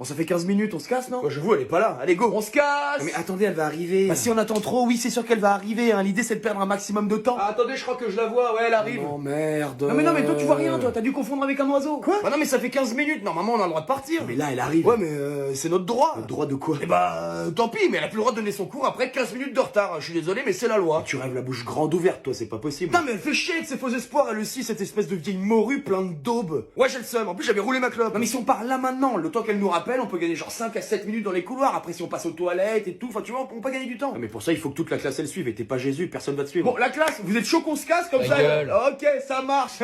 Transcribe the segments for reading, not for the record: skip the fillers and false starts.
Bon, ça fait 15 minutes, on se casse, non? Ouais, j'avoue, elle est pas là. Allez, go. On se casse! Mais attendez, elle va arriver. Bah si on attend trop, oui, c'est sûr qu'elle va arriver, hein. L'idée, c'est de perdre un maximum de temps. Ah, attendez, je crois que je la vois, ouais, elle arrive. Non, merde. Non, mais toi, tu vois rien, toi. T'as dû confondre avec un oiseau. Quoi? Bah non, mais ça fait 15 minutes. Normalement, on a le droit de partir. Mais là, elle arrive. Ouais, mais c'est notre droit. Le droit de quoi? Eh bah, tant pis, mais elle a plus le droit de donner son cours après 15 minutes de retard. Je suis désolé, mais c'est la loi. Tu rêves la bouche grande ouverte, toi, c'est pas possible. Putain, mais elle fait chier avec ses faux espoirs, elle aussi, cette espèce de vieille morue plein de daubes. Ouais, j'ai le seum. En plus, j'avais roulé ma clope. Non, mais si on part là maintenant, le temps qu'elle nous rappelle, on peut gagner genre 5 à 7 minutes dans les couloirs. Après, si on passe aux toilettes et tout, enfin, tu vois, on peut gagner du temps. Ah, mais pour ça, il faut que toute la classe elle suive et t'es pas Jésus, personne va te suivre. Bon, la classe, vous êtes chaud qu'on se casse comme Ta ça? gueule. Ok, ça marche.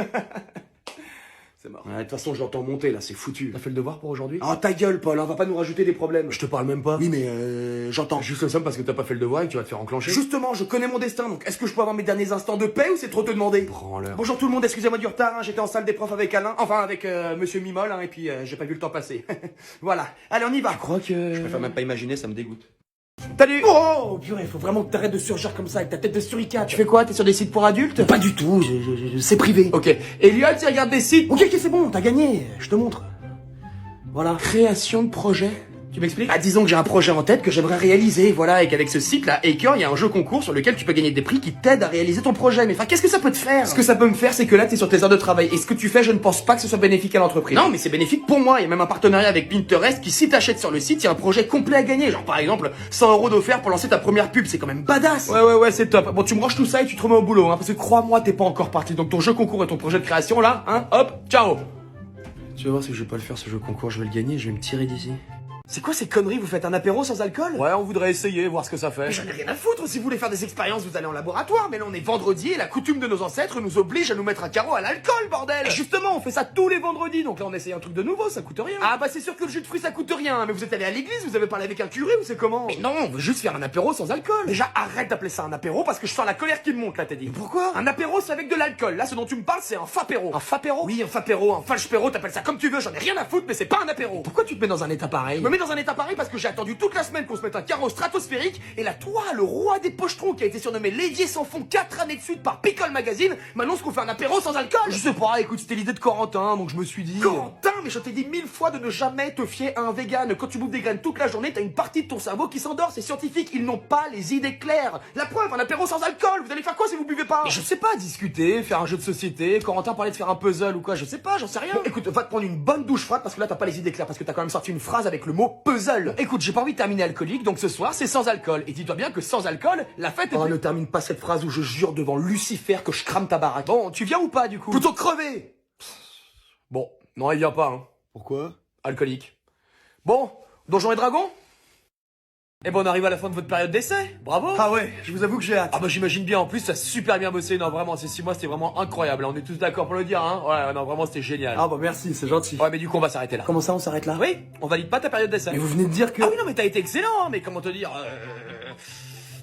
C'est marrant. Ouais, de toute façon, je l'entends monter là, c'est foutu. T'as fait le devoir pour aujourd'hui? Ah, ta gueule, Paul, on va pas nous rajouter des problèmes. Je te parle même pas. Oui, mais j'entends. Juste le seum parce que t'as pas fait le devoir et que tu vas te faire enclencher. Justement, je connais mon destin, donc est-ce que je peux avoir mes derniers instants de paix ou c'est trop te demander? Prends-leur. Bonjour tout le monde, excusez-moi du retard, hein, j'étais en salle des profs avec Alain, enfin avec Monsieur Mimol, hein, et puis j'ai pas vu le temps passer. Voilà, allez on y va. Je crois que... Je préfère même pas imaginer, ça me dégoûte. Salut! Oh purée, faut vraiment que t'arrêtes de surgir comme ça avec ta tête de suricate. Tu fais quoi? T'es sur des sites pour adultes? Pas du tout, c'est privé. Ok. Elliot, tu regardes des sites. Ok, c'est bon, t'as gagné, je te montre. Voilà. Création de projet. Tu m'expliques? Bah disons que j'ai un projet en tête que j'aimerais réaliser, voilà, et qu'avec ce site-là, Hacker, il y a un jeu concours sur lequel tu peux gagner des prix qui t'aident à réaliser ton projet. Mais enfin, qu'est-ce que ça peut te faire? Ce que ça peut me faire, c'est que là, t'es sur tes heures de travail. Et ce que tu fais, je ne pense pas que ce soit bénéfique à l'entreprise. Non, mais c'est bénéfique pour moi. Il y a même un partenariat avec Pinterest qui, si t'achètes sur le site, il y a un projet complet à gagner. Genre, par exemple, 100 € d'offert pour lancer ta première pub. C'est quand même badass. Ouais, c'est top. Bon, tu me ranges tout ça et tu te remets au boulot, hein, parce que crois-moi, t'es pas encore parti. Donc ton jeu concours et ton projet de création, là, hein, hop, ciao. Tu vas voir, si je vais pas le faire ce jeu concours, je vais le gagner, je vais me tirer d'ici. C'est quoi ces conneries? Vous faites un apéro sans alcool? Ouais, on voudrait essayer, voir ce que ça fait. Mais j'en ai rien à foutre, si vous voulez faire des expériences, vous allez en laboratoire, mais là on est vendredi et la coutume de nos ancêtres nous oblige à nous mettre un carreau à l'alcool, bordel! Et justement, on fait ça tous les vendredis, donc là on essaye un truc de nouveau, ça coûte rien. Ah bah c'est sûr que le jus de fruits ça coûte rien, mais vous êtes allé à l'église, vous avez parlé avec un curé ou c'est comment? Mais non, on veut juste faire un apéro sans alcool. Déjà arrête d'appeler ça un apéro parce que je sens la colère qui me monte là, t'as dit. Pourquoi? Un apéro c'est avec de l'alcool, là ce dont tu me parles c'est un fapéro. Un fapéro? Oui, un fapéro, un falchepéro, t'appelles ça comme tu veux, j'en ai rien à foutre, mais c'est pas un apéro. Pourquoi tu te mets dans un état pareil? Je me mets dans un état pareil parce que j'ai attendu toute la semaine qu'on se mette un carreau stratosphérique et là toi, le roi des pochetrons qui a été surnommé Lévier sans fond 4 années de suite par Picole Magazine, m'annonce qu'on fait un apéro sans alcool. Je sais pas, écoute, c'était l'idée de Corentin, donc je me suis dit... Corentin, mais je t'ai dit 1000 fois de ne jamais te fier à un vegan. Quand tu bouffes des graines toute la journée, t'as une partie de ton cerveau qui s'endort, c'est scientifique, ils n'ont pas les idées claires. La preuve, un apéro sans alcool, vous allez faire quoi si vous buvez pas? Mais je sais pas, discuter, faire un jeu de société, Corentin parlait de faire un puzzle ou quoi, je sais pas, j'en sais rien. Bon, écoute, va te prendre une bonne douche froide parce que là t'as pas les idées claires, parce que t'as quand même sorti une phrase avec le mot puzzle. Écoute, j'ai pas envie de terminer alcoolique, donc ce soir c'est sans alcool. Et dis-toi bien que sans alcool, la fête est... Oh, ne termine pas cette phrase où je jure devant Lucifer que je crame ta baraque. Bon, tu viens ou pas du coup? Plutôt crever. Bon, non, il vient pas, hein. Pourquoi? Alcoolique. Bon, Donjons et Dragons? Eh ben on arrive à la fin de votre période d'essai, bravo. Ah ouais, je vous avoue que j'ai hâte. Ah bah j'imagine bien, en plus ça a super bien bossé, non vraiment, ces 6 mois c'était vraiment incroyable, on est tous d'accord pour le dire, hein. Ouais, non vraiment c'était génial. Ah bah merci, c'est gentil. Ouais mais du coup on va s'arrêter là. Comment ça on s'arrête là? Oui, on valide pas ta période d'essai. Mais vous venez de dire que... Ah oui non mais t'as été excellent, hein, mais comment te dire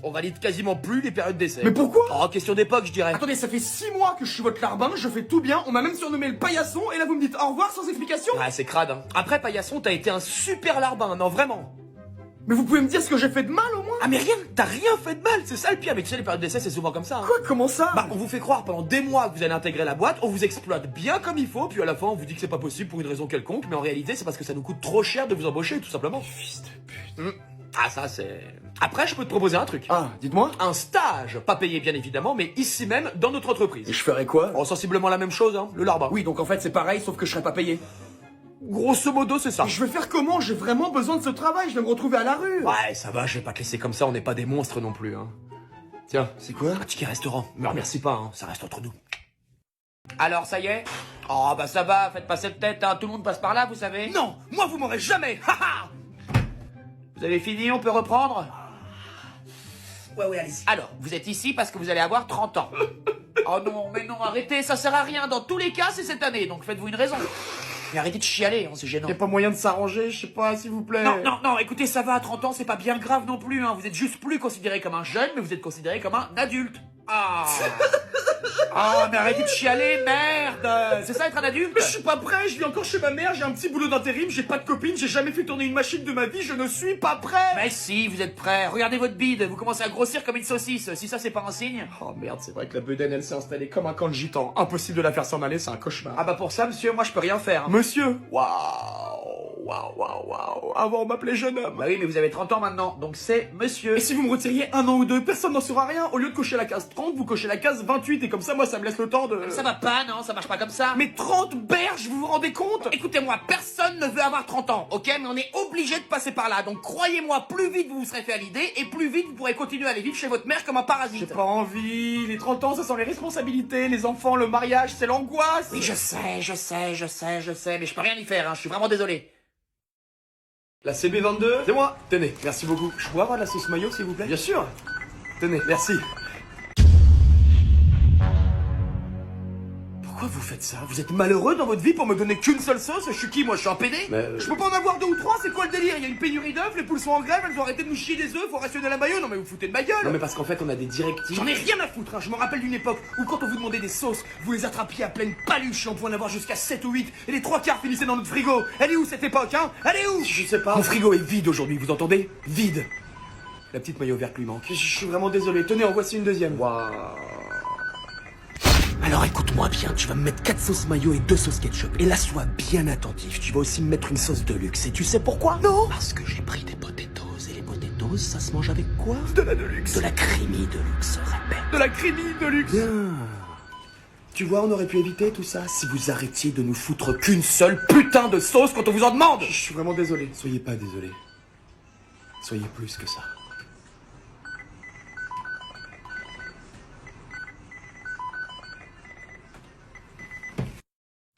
on valide quasiment plus les périodes d'essai. Mais pourquoi? Oh, question d'époque je dirais. Attendez, ça fait 6 mois que je suis votre larbin, je fais tout bien, on m'a même surnommé le paillasson, et là vous me dites au revoir sans explication? Ah c'est crade, hein. Après Paillasson t'as été un super larbin, non vraiment. Mais vous pouvez me dire ce que j'ai fait de mal au moins? Ah mais rien, t'as rien fait de mal, c'est ça le pire, mais tu sais les périodes d'essai c'est souvent comme ça. Hein. Quoi? Comment ça? Bah on vous fait croire pendant des mois que vous allez intégrer la boîte, on vous exploite bien comme il faut, puis à la fin on vous dit que c'est pas possible pour une raison quelconque, mais en réalité c'est parce que ça nous coûte trop cher de vous embaucher tout simplement. Fils de pute. Ah ça c'est... Après je peux te proposer un truc. Ah, dites-moi. Un stage, pas payé bien évidemment, mais ici même dans notre entreprise. Et je ferais quoi? Oh, sensiblement la même chose, hein, le larbin. Oui, donc en fait c'est pareil, sauf que je serais pas payé. Grosso modo c'est ça. Et je vais faire comment? J'ai vraiment besoin de ce travail, je vais me retrouver à la rue. Ouais ça va, je vais pas te laisser comme ça, on n'est pas des monstres non plus. Hein. Tiens, C'est quoi? un ticket restaurant. Me remercie pas, hein, ça reste entre nous. Alors ça y est? Oh bah ça va, faites pas cette tête, hein, tout le monde passe par là vous savez. Non, moi vous m'aurez jamais. Haha. Vous avez fini, on peut reprendre? Ouais, allez-y. Alors, vous êtes ici parce que vous allez avoir 30 ans. Oh non, mais non, arrêtez, ça sert à rien. Dans tous les cas, c'est cette année, donc faites-vous une raison. Mais arrêtez de chialer, hein, c'est gênant. Y'a pas moyen de s'arranger, je sais pas, s'il vous plaît. Non, écoutez, ça va, à 30 ans, c'est pas bien grave non plus, hein. Vous êtes juste plus considéré comme un jeune, mais vous êtes considéré comme un adulte. Ah. Ah, mais arrêtez de chialer, merde. C'est ça être un adulte? Mais je suis pas prêt, je vis encore chez ma mère, j'ai un petit boulot d'intérim, j'ai pas de copine, j'ai jamais fait tourner une machine de ma vie, je ne suis pas prêt. Mais si, vous êtes prêts. Regardez votre bide, vous commencez à grossir comme une saucisse. Si ça, c'est pas un signe. Oh merde, c'est vrai que la bedaine elle s'est installée comme un camp de gitan. Impossible de la faire s'en aller, c'est un cauchemar. Ah bah pour ça, monsieur, moi je peux rien faire. Monsieur. Waouh. Waouh. Avant, on m'appelait jeune homme. Bah oui, mais vous avez 30 ans maintenant, donc c'est monsieur. Et si vous me retiriez 1 an ou 2, personne n'en saura rien. Au lieu de cocher la case 30, vous cochez la case 28. Et comme ça, moi, ça me laisse le temps de... Ça va pas, non, ça marche pas comme ça. Mais 30 berges, vous vous rendez compte? Écoutez-moi, personne ne veut avoir 30 ans, ok? Mais on est obligé de passer par là. Donc croyez-moi, plus vite vous vous serez fait à l'idée, et plus vite vous pourrez continuer à aller vivre chez votre mère comme un parasite. J'ai pas envie. Les 30 ans, ça sent les responsabilités, les enfants, le mariage, c'est l'angoisse. Oui, je sais, mais je peux rien y faire, hein, je suis vraiment désolé. La CB22, C'est moi. Tenez, merci beaucoup. Je pourrais avoir de la sauce mayo, s'il vous plaît? Bien sûr. Tenez, merci. Pourquoi vous faites ça? Vous êtes malheureux dans votre vie pour me donner qu'une seule sauce? Je suis qui, moi? Je suis un PD? Je peux pas en avoir 2 ou 3, c'est quoi le délire? Il y a une pénurie d'œufs, les poules sont en grève, elles ont arrêté de nous chier des œufs, faut rationner la mayo. Non mais vous foutez de ma gueule. Non mais parce qu'en fait on a des directives. J'en ai rien à foutre, hein. Je me rappelle d'une époque où quand on vous demandait des sauces, vous les attrapiez à pleine paluche et on pouvait en avoir jusqu'à 7 ou 8 et les 3/4 finissaient dans notre frigo. Elle est où cette époque, hein? Elle est où? Je sais pas. Mon frigo est vide aujourd'hui, vous entendez? Vide. La petite maillot verte lui manque. Je suis vraiment désolé. Tenez, en voici une deuxième. Waouh. Alors écoute-moi bien, tu vas me mettre 4 sauces mayo et 2 sauces ketchup. Et là, sois bien attentif, tu vas aussi me mettre une sauce de luxe. Et tu sais pourquoi? Non. Parce que j'ai pris des potatoes. Et les potatoes, ça se mange avec quoi? De la deluxe. De la creamy de luxe, répète. De la creamy de luxe. Bien. Tu vois, on aurait pu éviter tout ça si vous arrêtiez de nous foutre qu'une seule putain de sauce quand on vous en demande. Je suis vraiment désolé. Soyez pas désolé. Soyez plus que ça.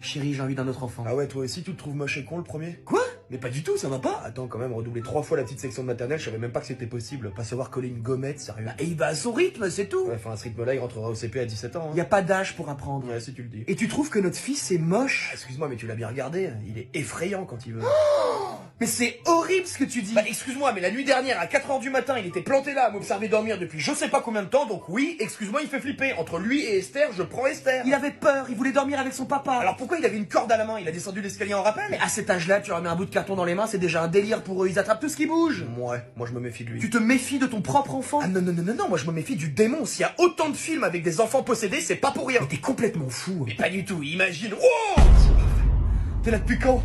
Chérie, j'ai envie d'un autre enfant. Ah ouais, toi aussi, tu te trouves moche et con le premier? Quoi? Mais pas du tout, ça va pas. Attends, quand même, redoubler 3 fois la petite section de maternelle, je savais même pas que c'était possible. Pas savoir coller une gommette, sérieux. Et il va à son rythme, c'est tout. Ouais, enfin, à ce rythme-là, il rentrera au CP à 17 ans. Y a pas d'âge pour apprendre. Ouais, si tu le dis. Et tu trouves que notre fils est moche? Excuse-moi, mais tu l'as bien regardé. Il est effrayant quand il veut. Mais c'est horrible ce que tu dis. Bah, excuse-moi, mais la nuit dernière, à 4h du matin, il était planté là à m'observer dormir depuis je sais pas combien de temps, donc oui, excuse-moi, il fait flipper. Entre lui et Esther, je prends Esther. Il avait peur, il voulait dormir avec son papa. Alors pourquoi il avait une corde à la main? Il a descendu l'escalier en rappel? Mais à cet âge-là, tu leur mets un bout de carton dans les mains, c'est déjà un délire pour eux. Ils attrapent tout ce qui bouge. Ouais, moi je me méfie de lui. Tu te méfies de ton propre enfant? Ah non, moi je me méfie du démon. S'il y a autant de films avec des enfants possédés, c'est pas pour rien. Mais t'es complètement fou. Mais pas du tout, imagine. Oh! T'es là depuis quand?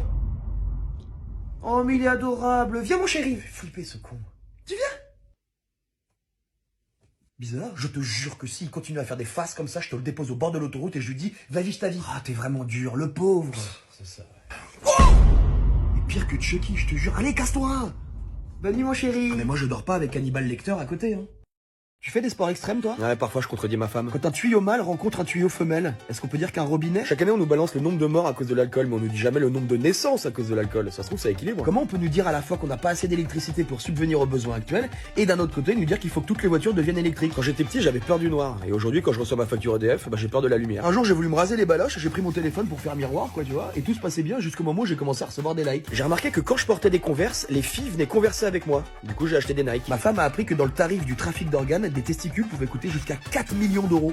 Oh, mais il est adorable. Viens, mon chéri. Il fait flipper ce con. Tu viens? Bizarre, je te jure que s'il continue à faire des faces comme ça, je te le dépose au bord de l'autoroute et je lui dis, va vivre ta vie. Ah, t'es vraiment dur, le pauvre. C'est ça. Et pire que Chucky, je te jure. Allez, casse-toi. Bonne nuit, mon chéri. Mais moi je dors pas avec Hannibal Lecter à côté, hein. Tu fais des sports extrêmes, toi? Ouais, parfois je contredis ma femme. Quand un tuyau mâle rencontre un tuyau femelle, est-ce qu'on peut dire qu'un robinet? Chaque année on nous balance le nombre de morts à cause de l'alcool, mais on nous dit jamais le nombre de naissances à cause de l'alcool. Ça se trouve, ça équilibre. Comment on peut nous dire à la fois qu'on n'a pas assez d'électricité pour subvenir aux besoins actuels, et d'un autre côté nous dire qu'il faut que toutes les voitures deviennent électriques? Quand j'étais petit, j'avais peur du noir. Et aujourd'hui, quand je reçois ma facture EDF, j'ai peur de la lumière. Un jour, j'ai voulu me raser les baloches, j'ai pris mon téléphone pour faire miroir, quoi, tu vois, et tout se passait bien jusqu'au moment où j'ai commencé à recevoir des likes. J'ai remarqué que quand je portais des Converse, les filles venaient converser avec moi. Du coup, j'ai acheté des Nike. Ma femme a appris que dans le tarif du trafic d'organes, des testicules pouvaient coûter jusqu'à 4 millions d'euros.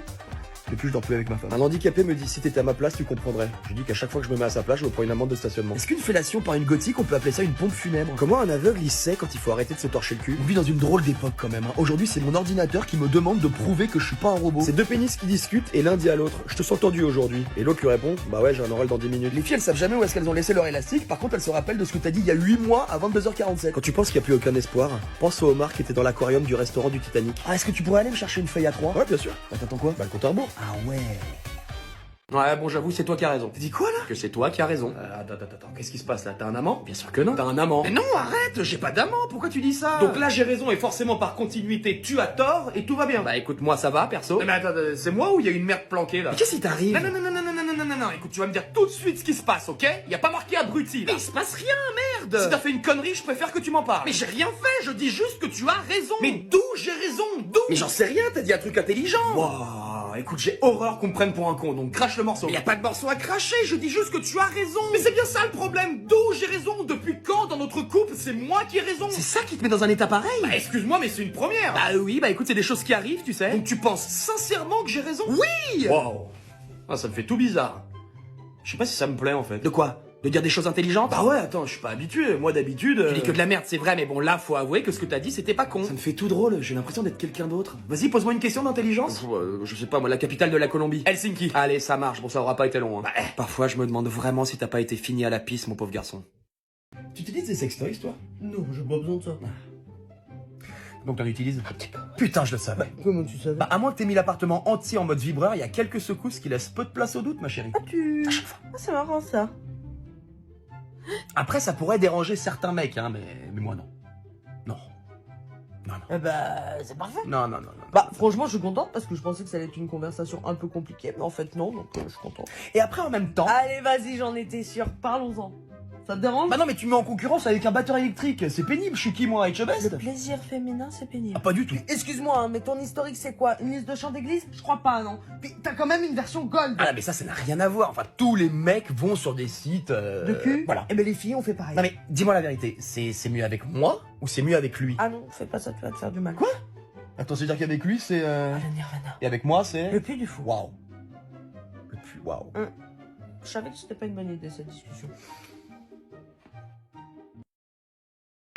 Depuis, je dors plus avec ma femme. Un handicapé me dit, si t'étais à ma place, tu comprendrais. Je dis qu'à chaque fois que je me mets à sa place, je me prends une amende de stationnement. Est-ce qu'une fellation par une gothique, on peut appeler ça une pompe funèbre? Comment un aveugle il sait quand il faut arrêter de se torcher le cul? On vit dans une drôle d'époque quand même, hein. Aujourd'hui, c'est mon ordinateur qui me demande de prouver que je suis pas un robot. C'est 2 pénis qui discutent et l'un dit à l'autre, je te sens tendu aujourd'hui. Et l'autre lui répond, bah ouais, j'ai un oral dans 10 minutes. Les filles, elles savent jamais où est-ce qu'elles ont laissé leur élastique, par contre, elles se rappellent de ce que t'as dit il y a 8 mois à 22h47. Quand tu penses qu'il n'y a plus aucun espoir, pense au homard qui était dans l'aquarium du restaurant du Titanic. Ah, est-ce que tu pourrais aller me chercher une feuille à 3? Ouais, bien sûr. Bah, t'attends quoi? Bah, le compte à rebours. Ah ouais. Ouais, bon, j'avoue, c'est toi qui as raison. T'as dit quoi là? Que c'est toi qui as raison. Attends, qu'est-ce qui se passe là? T'as un amant? Bien sûr que non. T'as un amant. Mais non, arrête, j'ai pas d'amant, pourquoi tu dis ça? Donc là, j'ai raison et forcément par continuité, tu as tort et tout va bien. Bah écoute, moi ça va, perso. Mais attends, c'est moi ou il y a une merde planquée là? Mais qu'est-ce qui t'arrive? Non, écoute, tu vas me dire tout de suite ce qui se passe, ok? Y a pas marqué abruti là. Mais il se passe rien, merde! Si t'as fait une connerie, je préfère que tu m'en parles. Mais j'ai rien fait, je dis juste que tu as raison! Mais d'où j'ai raison? D'où? Mais j'en sais rien, t'as dit un truc intelligent! Waouh, écoute, j'ai horreur qu'on me prenne pour un con, donc crache le morceau. Mais y a pas de morceau à cracher, je dis juste que tu as raison! Mais c'est bien ça le problème, d'où j'ai raison? Depuis quand dans notre couple, c'est moi qui ai raison? C'est ça qui te met dans un état pareil? Bah excuse-moi, mais c'est une première! Bah oui, bah écoute, c'est des choses qui arrivent, tu sais. Donc tu penses sincèrement que j'ai raison? Oui! Waouh! Ah, ça me fait tout bizarre. Je sais pas si ça me plaît en fait. De quoi? De dire des choses intelligentes? Bah ouais, attends, je suis pas habitué. Moi d'habitude. Tu dis que de la merde, c'est vrai, mais bon, là, faut avouer que ce que t'as dit, c'était pas con. Ça me fait tout drôle, j'ai l'impression d'être quelqu'un d'autre. Vas-y, pose-moi une question d'intelligence. Je sais pas, moi, la capitale de la Colombie. Helsinki. Allez, ça marche, bon, ça aura pas été long, hein. Bah, Parfois, je me demande vraiment si t'as pas été fini à la pisse, mon pauvre garçon. Tu utilises des sextoys, toi? Non, j'ai pas besoin de ça. Donc t'en utilises? Un petit peu. Putain, je le savais. Comment tu savais? Bah, à moins que t'aies mis l'appartement entier en mode vibreur, il y a quelques secousses qui laissent peu de place au doute, ma chérie. Ah, c'est marrant ça. Après, ça pourrait déranger certains mecs, hein, mais moi non. Non. Non, non. Eh bah, c'est parfait. Non. Bah, franchement, je suis contente parce que je pensais que ça allait être une conversation un peu compliquée, mais en fait, non, donc je suis contente. Et après, en même temps... Allez, vas-y, j'en étais sûre, parlons-en. Ça te dérange? Bah non, mais tu me mets en concurrence avec un batteur électrique, c'est pénible, je suis qui, moi, HBest? Le plaisir féminin, c'est pénible. Ah, pas du tout. Excuse-moi, hein, mais ton historique, c'est quoi? Une liste de chants d'église? Je crois pas, non. Puis t'as quand même une version gold. Ah, mais ça n'a rien à voir. Enfin, tous les mecs vont sur des sites... De cul? Voilà. Et ben les filles, on fait pareil. Non, mais dis-moi la vérité, c'est mieux avec moi ou c'est mieux avec lui? Ah non, fais pas ça, tu vas te faire du mal. Quoi? Attends, c'est-à-dire qu'avec lui, c'est... Ah, le nirvana. Et avec moi, c'est... Le puits du fou. Waouh. Le puits, waouh. Je savais que c'était pas une bonne idée, cette discussion.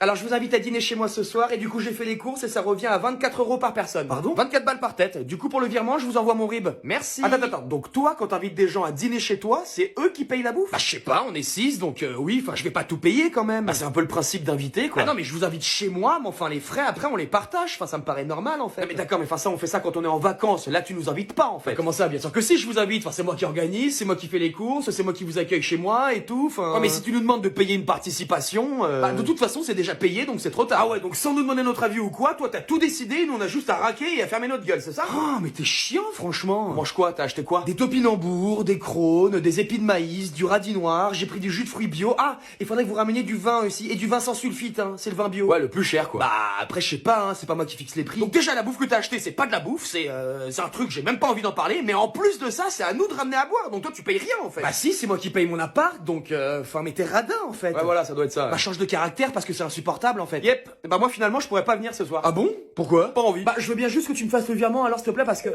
Alors je vous invite à dîner chez moi ce soir et du coup j'ai fait les courses et ça revient à 24 € par personne. Pardon? 24 balles par tête. Du coup pour le virement je vous envoie mon rib. Merci. Attends. Donc toi quand t'invites des gens à dîner chez toi, c'est eux qui payent la bouffe? Bah je sais pas, on est 6 donc oui, enfin je vais pas tout payer quand même. Bah c'est un peu le principe d'inviter quoi. Ah non mais je vous invite chez moi, mais enfin les frais après on les partage. Enfin ça me paraît normal en fait. Non, mais d'accord mais enfin ça on fait ça quand on est en vacances. Là tu nous invites pas en fait. Comment ça? Bien sûr que si je vous invite. Enfin c'est moi qui organise, c'est moi qui fais les courses, c'est moi qui vous accueille chez moi et tout. Enfin. Ouais, mais si tu nous demandes de payer une participation, bah de toute façon c'est déjà payé donc c'est trop. Ah ouais, donc sans nous demander notre avis ou quoi, toi t'as tout décidé, nous on a juste à raquer et à fermer notre gueule, c'est ça? Oh, mais t'es chiant, franchement. Mange quoi? T'as acheté quoi? Des topinambours, des crônes, des épis de maïs, du radis noir, j'ai pris du jus de fruits bio. Ah, il faudrait que vous rameniez du vin aussi, et du vin sans sulfite, hein, c'est le vin bio. Ouais, le plus cher quoi. Bah, après je sais pas, hein, c'est pas moi qui fixe les prix. Donc déjà la bouffe que t'as acheté, c'est pas de la bouffe, c'est un truc, j'ai même pas envie d'en parler, mais en plus de ça, c'est à nous de ramener à boire, donc toi tu payes rien en fait. Bah si, c'est moi qui paye mon appart, donc enfin mais t'es radin en fait. Ouais voilà, ça doit être ça. Bah change de caractère parce que c'est insupportable en fait. Yep. Bah moi finalement je pourrais pas venir ce soir. Ah bon? Pourquoi? Pas envie. Bah je veux bien juste que tu me fasses le virement alors s'il te plaît parce que...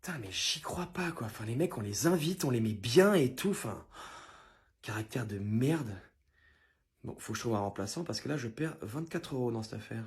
Putain mais j'y crois pas quoi, enfin les mecs on les invite, on les met bien et tout, enfin... Caractère de merde. Bon faut que je trouve un remplaçant parce que là je perds 24 € dans cette affaire.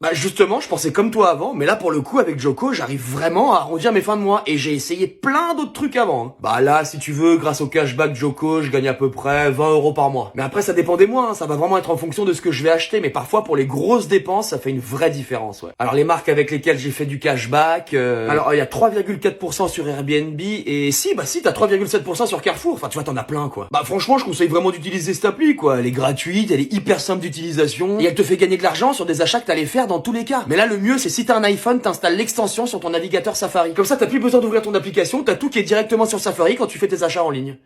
Bah justement, je pensais comme toi avant, mais là pour le coup avec Joko, j'arrive vraiment à arrondir mes fins de mois et j'ai essayé plein d'autres trucs avant. Hein. Bah là, si tu veux, grâce au cashback Joko, je gagne à peu près 20 € par mois. Mais après ça dépend des mois, hein. Ça va vraiment être en fonction de ce que je vais acheter, mais parfois pour les grosses dépenses, ça fait une vraie différence, ouais. Alors les marques avec lesquelles j'ai fait du cashback, alors il y a 3,4% sur Airbnb et si t'as 3,7% sur Carrefour. Enfin tu vois, t'en as plein quoi. Bah franchement, je conseille vraiment d'utiliser cette appli quoi. Elle est gratuite, elle est hyper simple d'utilisation et elle te fait gagner de l'argent sur des achats que t'allais faire dans tous les cas. Mais là, le mieux, c'est si t'as un iPhone, t'installes l'extension sur ton navigateur Safari. Comme ça, t'as plus besoin d'ouvrir ton application, t'as tout qui est directement sur Safari quand tu fais tes achats en ligne.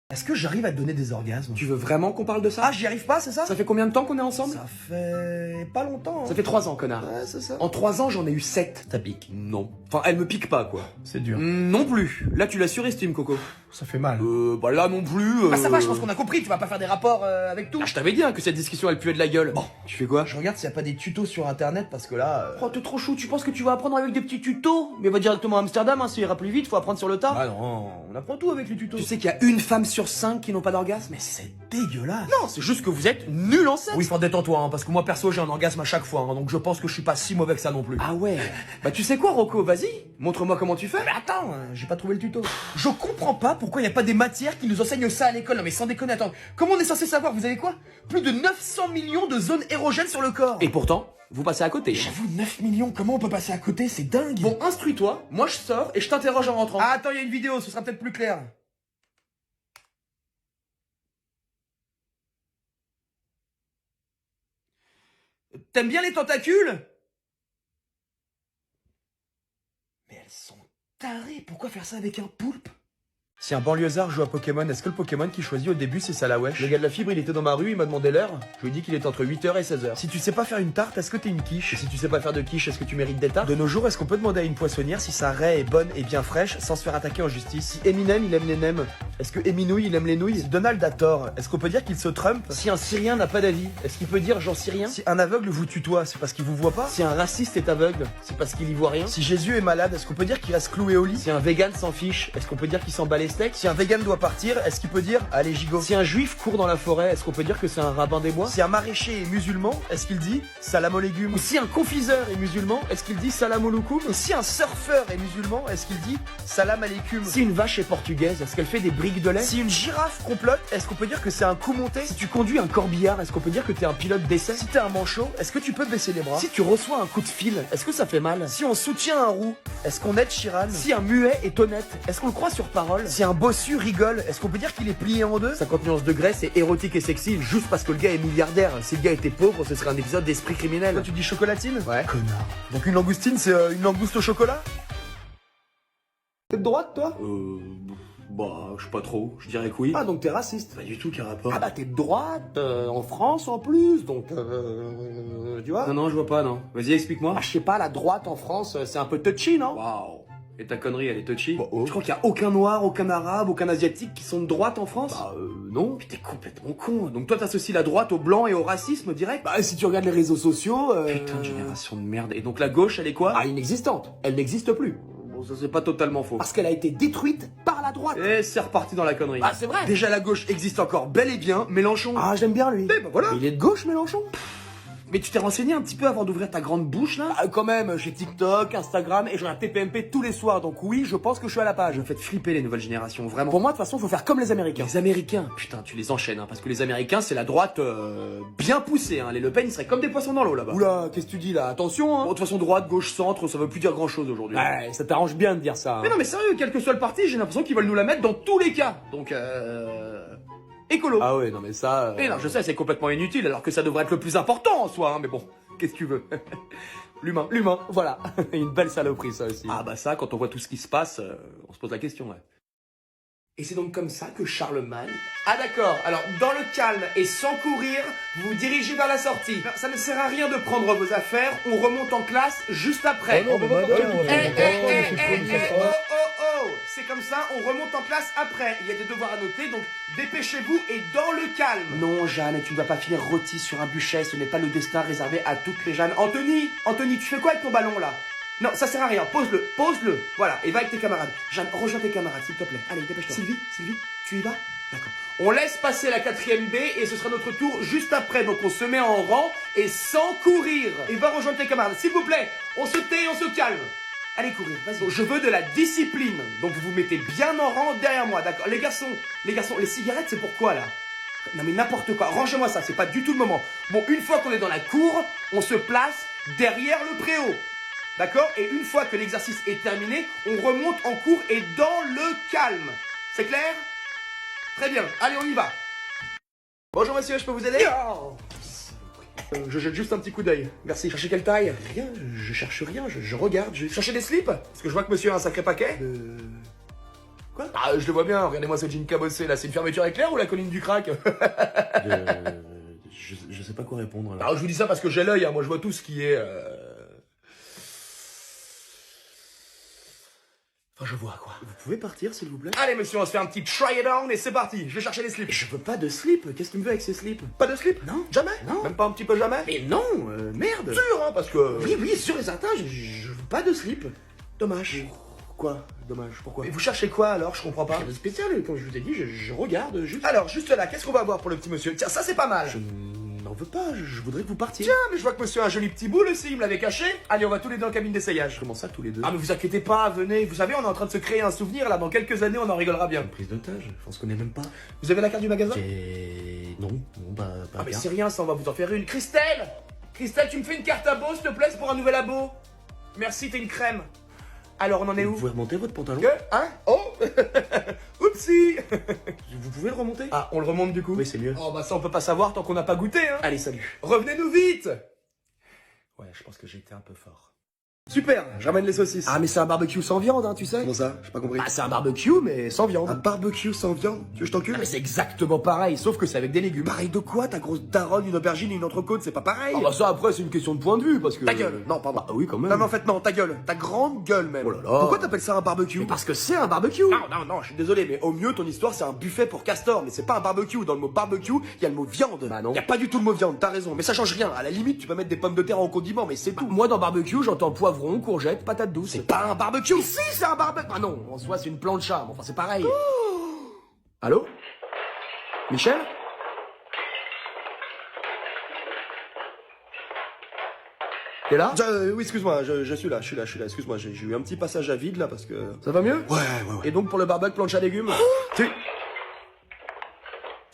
Est-ce que j'arrive à te donner des orgasmes? Tu veux vraiment qu'on parle de ça? Ah, j'y arrive pas, c'est ça? Ça fait combien de temps qu'on est ensemble? Ça fait pas longtemps. Hein. Ça fait 3 ans, connard. Ouais, c'est ça. En 3 ans, j'en ai eu 7. Ça pique? Non. Enfin, elle me pique pas, quoi. C'est dur. Non plus. Là, tu la surestimes, Coco. Ça fait mal. Bah là non plus. Bah ça va, je pense qu'on a compris, tu vas pas faire des rapports avec tout. Ah, je t'avais dit hein, que cette discussion elle puait de la gueule. Bon, tu fais quoi? Je regarde s'il y a pas des tutos sur internet parce que là. Oh, t'es trop chou, tu penses que tu vas apprendre avec des petits tutos? Mais va directement à Amsterdam, hein, ça ira plus vite, faut apprendre sur le tas. Ah non, on apprend tout avec les tutos. Tu sais qu'il y a une femme sur 5 qui n'ont pas d'orgasme? Mais c'est dégueulasse. Non, c'est juste que vous êtes nuls en sexe. Oui, enfin détends-toi, hein, parce que moi perso j'ai un orgasme à chaque fois, hein, donc je pense que je suis pas si mauvais que ça non plus. Ah ouais. Bah tu sais quoi, Rocco, vas-y, montre-moi comment tu fais. Mais attends, j'ai pas trouvé le tuto. Je comprends pas pourquoi il y a pas des matières qui nous enseignent ça à l'école. Non mais sans déconner, attends. Comment on est censé savoir? Vous avez quoi? Plus de 900 millions de zones érogènes sur le corps. Et pourtant, vous passez à côté. J'avoue, 9 millions, comment on peut passer à côté? C'est dingue. Bon, instruis-toi, moi je sors et je t'interroge en rentrant. Ah, attends, il y a une vidéo, ce sera peut-être plus clair. T'aimes bien les tentacules? Mais elles sont tarées, pourquoi faire ça avec un poulpe? Si un banlieusard joue à Pokémon, est-ce que le Pokémon qu'il choisit au début c'est ça la wesh? Le gars de la fibre il était dans ma rue, il m'a demandé l'heure. Je lui ai dit qu'il était entre 8h et 16h. Si tu sais pas faire une tarte, est-ce que t'es une quiche? Et si tu sais pas faire de quiche, est-ce que tu mérites des tartes? De nos jours, est-ce qu'on peut demander à une poissonnière si sa raie est bonne et bien fraîche sans se faire attaquer en justice? Si Eminem il aime les nems, est-ce que Eminouille il aime les nouilles? Si Donald a tort, est-ce qu'on peut dire qu'il se trompe? Si un Syrien n'a pas d'avis, est-ce qu'il peut dire j'en sais rien? Si un aveugle vous tutoie, c'est parce qu'il vous voit pas? Si un raciste est aveugle, c'est parce qu'il y voit rien? Si Jésus est malade, est-ce qu'on peut dire qu'il reste cloué au lit? Si un vegan s'en fiche, est-ce qu'on peut dire qu'il s'en bat les steaks? steak? Si un vegan doit partir, est-ce qu'il peut dire allez gigot? Si un juif court dans la forêt, est-ce qu'on peut dire que c'est un rabbin des bois? Si un maraîcher est musulman, est-ce qu'il dit salam aux légumes? Ou si un confiseur est musulman, est-ce qu'il dit salam alaikum? Et si un surfeur est musulman, est-ce qu'il dit salam aleikum? Si une vache est portugaise, est-ce qu'elle fait des briques de lait? Si une girafe complote, est-ce qu'on peut dire que c'est un coup monté? Si tu conduis un corbillard, est-ce qu'on peut dire que t'es un pilote d'essai? Si t'es un manchot, est-ce que tu peux baisser les bras? Si tu reçois un coup de fil, est-ce que ça fait mal? Si on soutient un roux, est-ce qu'on aide Chiran? Si un muet est honnête, est-ce qu'on le croit sur parole? Si un bossu rigole, est-ce qu'on peut dire qu'il est plié en deux? 50 nuances degrés, c'est érotique et sexy juste parce que le gars est milliardaire. Si le gars était pauvre, ce serait un épisode d'Esprit criminel. Toi tu dis chocolatine? Ouais. Connard. Donc une langoustine, c'est une langouste au chocolat? T'es de droite, toi? Bah, je sais pas trop. Je dirais que oui. Ah, donc t'es raciste? Pas du tout, quel rapport? Ah bah t'es de droite, en France en plus, donc tu vois? Non, je vois pas, non. Vas-y, explique-moi. Ah, je sais pas, la droite en France, c'est un peu touchy, non? Waouh. Et ta connerie, elle est touchy? Bah, oh. Je crois qu'il y a aucun noir, aucun arabe, aucun asiatique qui sont de droite en France? Bah non. Mais t'es complètement con. Donc toi, t'associes la droite au blanc et au racisme direct? Bah si tu regardes les réseaux sociaux... Putain de génération de merde. Et donc la gauche, elle est quoi? Ah, inexistante. Elle n'existe plus. Bon, ça c'est pas totalement faux. Parce qu'elle a été détruite par la droite. Et c'est reparti dans la connerie. Ah, c'est vrai. Déjà la gauche existe encore bel et bien, Mélenchon. Ah, j'aime bien lui. Eh ben voilà. Il est de gauche, Mélenchon? Mais tu t'es renseigné un petit peu avant d'ouvrir ta grande bouche là? Ah, quand même, j'ai TikTok, Instagram et j'ai un TPMP tous les soirs, donc oui, je pense que je suis à la page. Vous faites flipper les nouvelles générations, vraiment. Pour moi, de toute façon, faut faire comme les Américains. Les Américains, putain, tu les enchaînes, hein, parce que les Américains, c'est la droite bien poussée. Hein. Les Le Pen, ils seraient comme des poissons dans l'eau là-bas. Oula, qu'est-ce que tu dis là? Attention, hein. Bon, de toute façon, droite, gauche, centre, ça veut plus dire grand-chose aujourd'hui. Ouais, ça t'arrange bien de dire ça. Hein. Mais non, mais sérieux, quel que soit le parti, j'ai l'impression qu'ils veulent nous la mettre dans tous les cas. Donc, écolo. Ah ouais, non mais ça... Mais non, je sais, c'est complètement inutile, alors que ça devrait être le plus important en soi, hein, mais bon, qu'est-ce que tu veux? L'humain. Voilà. Une belle saloperie, ça aussi. Ah bah ça, quand on voit tout ce qui se passe, on se pose la question, ouais. Et c'est donc comme ça que Charlemagne... Ah d'accord, alors dans le calme et sans courir, vous vous dirigez vers la sortie. Non, ça ne sert à rien de prendre vos affaires, on remonte en classe juste après. Oh, c'est comme ça, on remonte en classe après. Il y a des devoirs à noter, donc dépêchez-vous et dans le calme. Non, Jeanne, tu ne vas pas finir rôti sur un bûcher, ce n'est pas le destin réservé à toutes les Jeannes. Anthony, tu fais quoi avec ton ballon là? Non, ça sert à rien, pose-le. Voilà, et va avec tes camarades. Jeanne, rejoins tes camarades, s'il te plaît. Allez, dépêche-toi. Sylvie, tu y vas? D'accord. On laisse passer la 4ème B et ce sera notre tour juste après. Donc on se met en rang et sans courir. Et va rejoindre tes camarades, s'il vous plaît. On se tait et on se calme. Allez courir, vas-y. Bon, je veux de la discipline. Donc vous vous mettez bien en rang derrière moi, d'accord? Les garçons, les cigarettes, c'est pourquoi là? Non mais n'importe quoi, rangez-moi ça, c'est pas du tout le moment. Bon, une fois qu'on est dans la cour, on se place derrière le préau. D'accord? Et une fois que l'exercice est terminé, on remonte en cours et dans le calme. C'est clair? Très bien, allez on y va. Bonjour monsieur, je peux vous aider? Je jette juste un petit coup d'œil. Merci. Cherchez quelle taille? Rien, je cherche rien, je regarde. Cherchez des slips? Parce que je vois que monsieur a un sacré paquet. Quoi? Ah, je le vois bien, regardez-moi ce jean cabossé là, c'est une fermeture éclair ou la colline du crack? Je sais pas quoi répondre là. Alors je vous dis ça parce que j'ai l'œil, hein. Moi je vois tout ce qui est... Enfin, je vois, quoi. Vous pouvez partir, s'il vous plaît? Allez, monsieur, on se fait un petit try it on et c'est parti. Je vais chercher les slips. Je veux pas de slip. Qu'est-ce qu'il me veut avec ces slips? Pas de slip? Non. Jamais? Non. Même pas un petit peu jamais? Mais non, merde. Sûr, hein, parce que... Oui, sûr et certain, je veux pas de slip. Dommage. Quoi? Dommage, pourquoi? Mais vous cherchez quoi, alors? Je comprends pas. Rien de spécial, comme je vous ai dit, je regarde juste. Alors, juste là, qu'est-ce qu'on va avoir pour le petit monsieur? Tiens, ça, c'est pas mal. Je n'en veux pas, je voudrais que vous partiez. Tiens, mais je vois que monsieur a un joli petit boule aussi, il me l'avait caché. Allez, on va tous les deux en cabine d'essayage. Comment ça, tous les deux? Ah, mais vous inquiétez pas, venez. Vous savez, on est en train de se créer un souvenir, là. Dans quelques années, on en rigolera bien. Une prise d'otage, on se connaît même pas. Vous avez la carte du magasin? Non, bah, pas Ah, mais bien. c'est rien, ça, on va vous en faire une. Christelle, tu me fais une carte abo, s'il te plaît, c'est pour un nouvel abo. Merci, t'es une crème. Alors, on en est Vous où? pouvez remonter votre pantalon? Que? Hein? Oh. Oupsie. Vous pouvez le remonter? Ah, on le remonte du coup? Oui, c'est mieux. Oh, bah ça, on peut pas savoir tant qu'on n'a pas goûté, hein. Allez, salut. Revenez-nous vite. Ouais, je pense que j'ai été un peu fort. Super, je ramène les saucisses. Ah, mais c'est un barbecue sans viande, hein, tu sais? Comment ça? J'ai pas compris. Ah, c'est un barbecue, mais sans viande. Un barbecue sans viande? Tu veux que je t'encule? Ah, mais c'est exactement pareil, sauf que c'est avec des légumes. Pareil de quoi? Ta grosse daronne, une aubergine et une entrecôte, c'est pas pareil? Ah bah ça, après, c'est une question de point de vue, parce que... Ta gueule. Non, pardon. Ah oui, quand même. Non, mais en fait, non, ta gueule. Ta grande gueule, même. Oh là là. Pourquoi t'appelles ça un barbecue? Mais parce que c'est un barbecue. Non, je suis désolé, mais au mieux, ton histoire, c'est un buffet pour castor, mais c'est pas un barbecue. Dans le mot barbecue, il y a le mot viande. Bah non. Y a pas du tout le mot viande, t'as raison. Mais ça change rien. À la limite, tu peux mettre des pommes de terre en condiment, mais c'est tout. Moi, dans barbecue, j'entends poivron, courgette, patate douce. C'est pas un barbecue. Si, c'est un barbecue. Ah non, en soi, c'est une plancha, mais enfin, c'est pareil. Allô? Michel? T'es là? Oui, excuse-moi, je suis là, excuse-moi, j'ai eu un petit passage à vide là parce que... Ça va mieux? Ouais. Et donc pour le barbecue planche à légumes? Tu...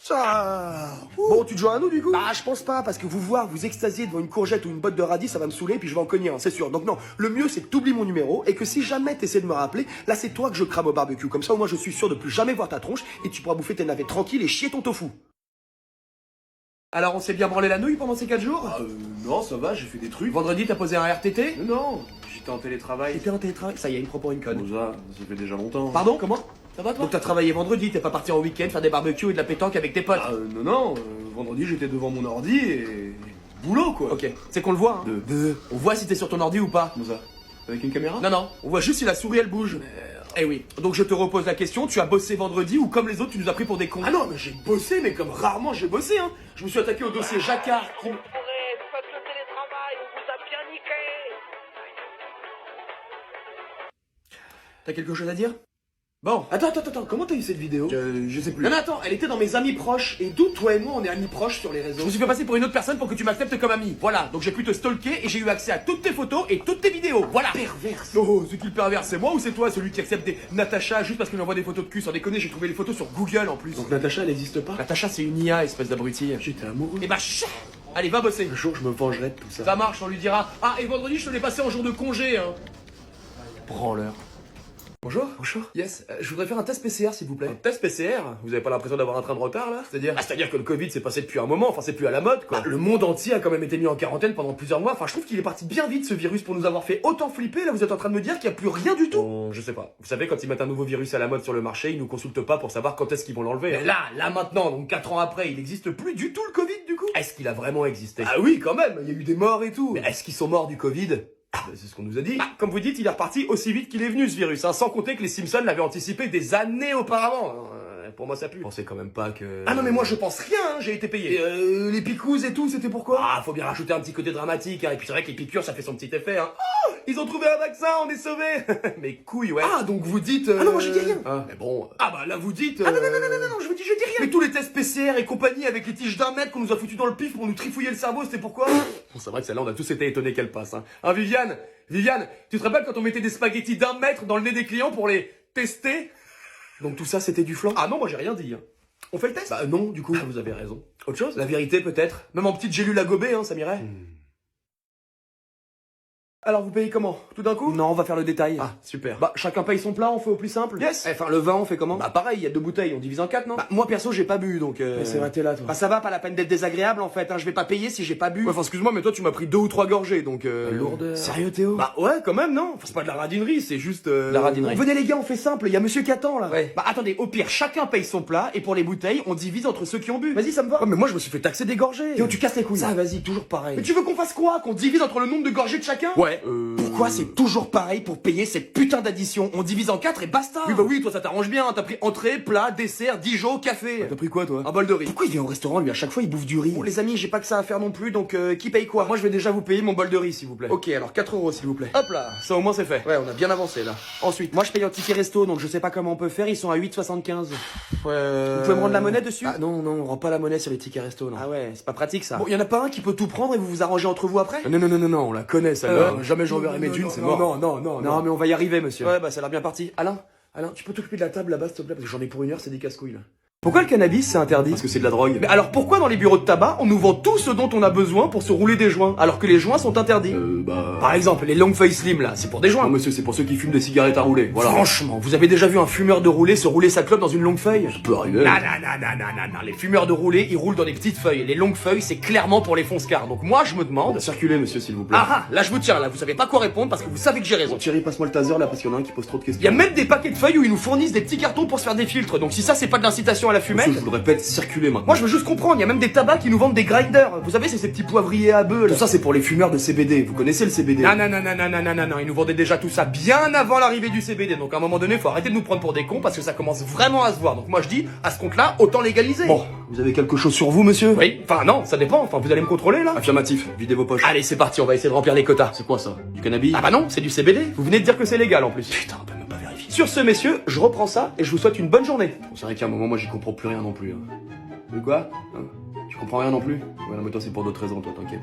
Ça... Bon, tu te joins à nous du coup? Bah je pense pas, parce que vous voir vous extasier devant une courgette ou une botte de radis, ça va me saouler, puis je vais en cogner un, c'est sûr. Donc non, le mieux c'est que t'oublies mon numéro, et que si jamais t'essaies de me rappeler, là c'est toi que je crame au barbecue. Comme ça au moins je suis sûr de plus jamais voir ta tronche, et tu pourras bouffer tes navets tranquille et chier ton tofu. Alors on s'est bien branlé la nouille pendant ces 4 jours? Non, ça va, j'ai fait des trucs. Vendredi t'as posé un RTT? Non, j'étais en télétravail. T'étais en télétravail? Ça y est, il me prend pour une conne. Ça fait déjà longtemps. Pardon? Comment? Ça va toi? Donc t'as travaillé vendredi, t'es pas parti en week-end faire des barbecues et de la pétanque avec tes potes? Non, vendredi j'étais devant mon ordi et... boulot quoi. Ok, c'est qu'on le voit, hein? On voit si t'es sur ton ordi ou pas. Comment ça? Avec une caméra? Non, on voit juste si la souris elle bouge. Eh oui, donc je te repose la question, tu as bossé vendredi ou comme les autres tu nous as pris pour des cons? Ah non, mais j'ai bossé, mais comme rarement j'ai bossé, hein. Je me suis attaqué au dossier Jacquard. Vous faites le télétravail, on vous a bien niqué. T'as quelque chose à dire? Bon. Attends, comment t'as eu cette vidéo? Je sais plus. Non mais attends, elle était dans mes amis proches. Et d'où toi et moi on est amis proches sur les réseaux? Je me suis fait passer pour une autre personne pour que tu m'acceptes comme ami. Voilà, donc j'ai pu te stalker et j'ai eu accès à toutes tes photos et toutes tes vidéos. Voilà. Perverse. Oh, c'est qui le pervers? C'est moi ou c'est toi, celui qui accepte des Natacha juste parce qu'il m'envoie des photos de cul? Sans déconner, j'ai trouvé les photos sur Google en plus. Donc Natacha, elle existe pas? Natacha c'est une IA, espèce d'abruti. J'étais amoureux. Et bah chut. Allez, va bosser. Un jour, je me vengerai de tout ça. Ça marche, on lui dira. Ah, et vendredi je te l'ai passé en jour de congé, hein. Branleur. Bonjour. Bonjour. Yes, je voudrais faire un test PCR s'il vous plaît. Un test PCR? Vous avez pas l'impression d'avoir un train de retard là? C'est-à-dire? C'est-à-dire que le Covid c'est passé depuis un moment, enfin c'est plus à la mode quoi. Le monde entier a quand même été mis en quarantaine pendant plusieurs mois, enfin je trouve qu'il est parti bien vite ce virus pour nous avoir fait autant flipper, là vous êtes en train de me dire qu'il n'y a plus rien du tout? Je sais pas. Vous savez quand ils mettent un nouveau virus à la mode sur le marché, ils nous consultent pas pour savoir quand est-ce qu'ils vont l'enlever. Mais là maintenant, donc 4 ans après, il n'existe plus du tout le Covid du coup? Est-ce qu'il a vraiment existé? Ah oui quand même, il y a eu des morts et tout. Mais est-ce qu'ils sont morts du Covid? C'est ce qu'on nous a dit. Comme vous dites, il est reparti aussi vite qu'il est venu ce virus, hein, sans compter que les Simpsons l'avaient anticipé des années auparavant. Pour moi ça pue. Pensez quand même pas que... Ah non mais moi je pense rien, hein, j'ai été payé. Et les picouzes et tout, c'était pourquoi? Ah, faut bien rajouter un petit côté dramatique, hein. Et puis c'est vrai que les piqûres ça fait son petit effet, hein. Oh, ils ont trouvé un vaccin, on est sauvés. Mais couilles, ouais. Ah, donc vous dites... Ah non, moi j'ai dit rien. Mais bon... Ah bah là vous dites... Ah non, je vous dis je dis rien. Mais tous les tests PCR et compagnie avec les tiges d'1 mètre qu'on nous a foutu dans le pif pour nous trifouiller le cerveau, c'était pourquoi? Bon, c'est vrai que celle-là on a tous été étonnés qu'elle passe, hein. Hein Viviane, tu te rappelles quand on mettait des spaghettis d'1 mètre dans le nez des clients pour les tester? Donc tout ça c'était du flan? Ah non, moi j'ai rien dit, hein. On fait le test? Bah non, du coup. Ah, vous avez raison. Autre chose? La vérité peut-être? Même en petite gélule à gober, hein, ça m'irait. Alors vous payez comment? Tout d'un coup? Non, on va faire le détail. Ah, super. Bah chacun paye son plat, on fait au plus simple? Yes. Enfin le vin, on fait comment? Bah pareil, il y a 2 bouteilles, on divise en 4, non? Bah moi perso j'ai pas bu donc Mais c'est vrai, t'es là toi. Bah ça va, pas la peine d'être désagréable en fait, hein, je vais pas payer si j'ai pas bu. Ouais, enfin excuse-moi, mais toi tu m'as pris 2 ou 3 gorgées donc Lourdeur. Sérieux Théo? Bah ouais, quand même, non? Enfin, c'est pas de la radinerie, c'est juste La radinerie. Venez les gars, on fait simple, il y a monsieur qui attend là. Ouais. Bah attendez, au pire, chacun paye son plat et pour les bouteilles, on divise entre ceux qui ont bu. Vas-y, ça me va. Ouais, mais moi je me suis fait taxer des gorgées. Théo, tu casses les couilles. Ça, vas-y, toujours pareil. Mais tu veux qu'on fasse quoi? Qu'on divise entre le nombre de gorgées de chacun? Ouais. Pourquoi c'est toujours pareil pour payer cette putain d'addition? On divise en 4 et basta. Oui bah oui, toi ça t'arrange bien, t'as pris entrée, plat, dessert, Dijon, café. Bah, t'as pris quoi toi? Un bol de riz. Pourquoi il vient au restaurant lui à chaque fois il bouffe du riz? Bon les amis, j'ai pas que ça à faire non plus donc qui paye quoi? Moi je vais déjà vous payer mon bol de riz s'il vous plaît. Ok, alors 4 € s'il vous plaît. Hop là, ça au moins c'est fait. Ouais, on a bien avancé là. Ensuite, moi je paye en ticket resto donc je sais pas comment on peut faire, ils sont à 8,75. Vous pouvez me rendre la monnaie dessus? Ah non, on rend pas la monnaie sur les tickets resto non. Ah ouais, c'est pas pratique ça. Bon, y en a pas un qui peut tout prendre et vous vous arrangez entre vous après? Non, on la connaît celle-là. Jamais j'enverrai mes thunes, c'est mort. Non, mais on va y arriver, monsieur. Ouais, bah ça a l'air bien parti. Alain, tu peux t'occuper de la table là-bas, s'il te plaît, parce que j'en ai pour 1 heure, c'est des casse-couilles là. Pourquoi le cannabis c'est interdit? Parce que c'est de la drogue. Mais alors pourquoi dans les bureaux de tabac on nous vend tout ce dont on a besoin pour se rouler des joints alors que les joints sont interdits? Par exemple les longues feuilles slim là, c'est pour des joints. Non monsieur, c'est pour ceux qui fument des cigarettes à rouler. Voilà. Franchement, vous avez déjà vu un fumeur de roulé se rouler sa clope dans une longue feuille? Ça peut arriver. Non, les fumeurs de roulé ils roulent dans des petites feuilles. Les longues feuilles c'est clairement pour les fonce-cars. Donc moi je me demande... Circulez monsieur s'il vous plaît. Ah là je vous tiens là, vous savez pas quoi répondre parce que vous savez que j'ai raison. Thierry, passe-moi le taser là parce qu'il y en a un qui pose trop de questions. Il y a même des paquets de feuilles où ils nous fournissent des petits cartons pour se faire des filtres. Donc si ça c'est pas de l'incitation à la fumette... Circuler maintenant. Moi je veux juste comprendre, il y a même des tabacs qui nous vendent des grinders. Vous savez, c'est ces petits poivriers à bœufs là. Tout ça c'est pour les fumeurs de CBD. Vous connaissez le CBD? Non, ils nous vendaient déjà tout ça bien avant l'arrivée du CBD. Donc à un moment donné, faut arrêter de nous prendre pour des cons parce que ça commence vraiment à se voir. Donc moi je dis, à ce compte-là, autant légaliser. Bon, vous avez quelque chose sur vous, monsieur? Oui. Enfin non, ça dépend. Enfin vous allez me contrôler là? Affirmatif. Videz vos poches. Allez, c'est parti, on va essayer de remplir les quotas. C'est quoi ça? Du cannabis? Ah bah non, c'est du CBD. Vous venez de dire que c'est légal en plus. Putain, on peut même pas vérifier. Sur ce, messieurs, je reprends ça et je vous souhaite une bonne journée. Bon, c'est vrai qu'à un moment, moi, j'y comprends plus rien non plus. De quoi? Tu comprends rien non plus? Ouais, non, mais toi, c'est pour d'autres raisons, toi, t'inquiète.